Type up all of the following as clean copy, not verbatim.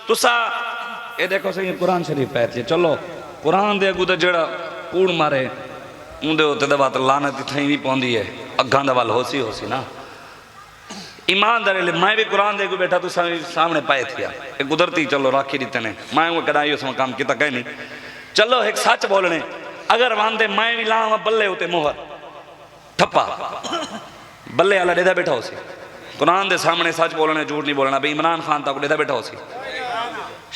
तुसा ये देखो सही कुरान शरीफ पैती चलो कुरान दे अगू तो जड़ा कूड़ मारे उनके उत्ते तो बात लानत इतना ही पौंदी है अग्गां दा वल होसी ना ईमानदारी मैं भी कुरान दे बैठा तो सामने पाए थिया एक कुदरती चलो राखी दिते ने मैं वो कदा उसमें काम किया कहीं नहीं चलो एक सच बोलने अगर वांदे मैं भी लावा बल्ले उते मोहर ठप्पा बल्ले वाला डेदा बैठा हो सी कुरान दे सामने सच बोलने झूठ नहीं बोलना भाई इमरान खान तक डेदा बैठा हो सी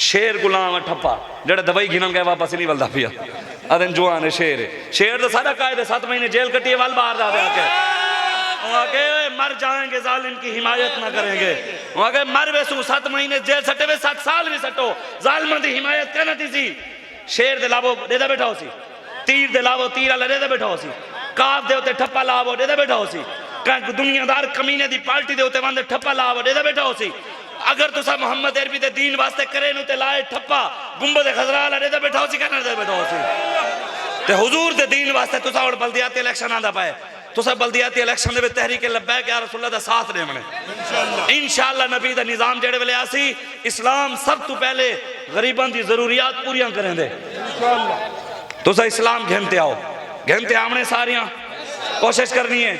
शेर गुलाम ठप्पा जड़ा दवाई गिनन गया वापस नहीं बलदा पिया अदन जुआन है शेर तो सारा कायदे 7 महीने जेल कटिए वाल बाहर जा आके मर जाएंगे जालिम की हिमायत ना करेंगे वहां मर वैसू 7 महीने जेल सटे वे 7 साल भी सटो जालिम की हिमायत कहना थी सी शेर दे लावो डेदा बैठा हो सी तीर दे लावो तीर वाला डेदा बैठा हो सी काफ दे उते ठप्पा लावो डेदा बैठा हो सी कहीं दुनियादार कमीने दी पार्टी दे उते वंदे ठप्पा लावो डेदा बैठा हो सी अगर तुसा मोहम्मद अरबी दे दीन वास्ते करे नु ते लाए ठप्पा गुंबद खजरा वाला डेदा बैठा हो सी कहना डेदा बैठा हो सी ते हुजूर दे दीन वास्ते तुसा और बल्दियाती इलेक्शन आंदा पाए तुसा बल्दियाती इलेक्शन दे तहरीक लब्बैक या रसूलुल्लाह दा साथ देवणे इंशाअल्लाह नबी दा निजाम जेड़े वेले आसी इस्लाम सब तो पहले गरीबां दी जरूरियात पूरियां करेंदे इंशाअल्लाह तुसा इस्लाम घेमते आओ घेमते आवणे सारियां कोशिश करनी है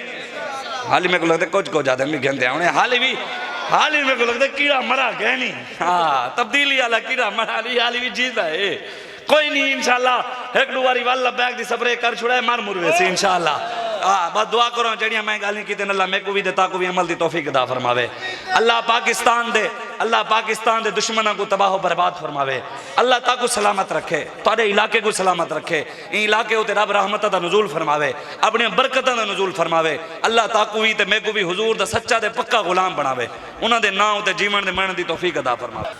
हाल मेरे को लगता कुछ ज्यादा मैं घेमते आवणे हाल ही मेरे को लगता कीड़ा मरा गया नहीं हाँ तब्दीली वाला कीड़ा मरा नहीं हाल भी जीता है कोई नहीं इंशाअल्लाह एक दो बारी वाला बैग दी सबरे कर छुड़ा मार मुरवे से इंशाअल्लाह बस दुआ करो जड़ियां मैं गाली की अल्लाह मेरे को भी देता को भी अमल की तौफीक अता फरमावे अल्लाह पाकिस्तान दे दुश्मनों को तबाह बर्बाद फरमावे अल्लाह ताकू सलामत रखे तुहाडे इलाके को सलामत रखे इन इलाके उते रब रहमत दा नुज़ूल फरमावे अपनी बरकतां दा नुज़ूल फरमावे अल्लाह ताकू भी ते मेरे को भी हुजूर दा सच्चा ते पक्का गुलाम बनावे उन्हां दे नाम ते जीवन दे मरण दी तौफीक अता फरमावे।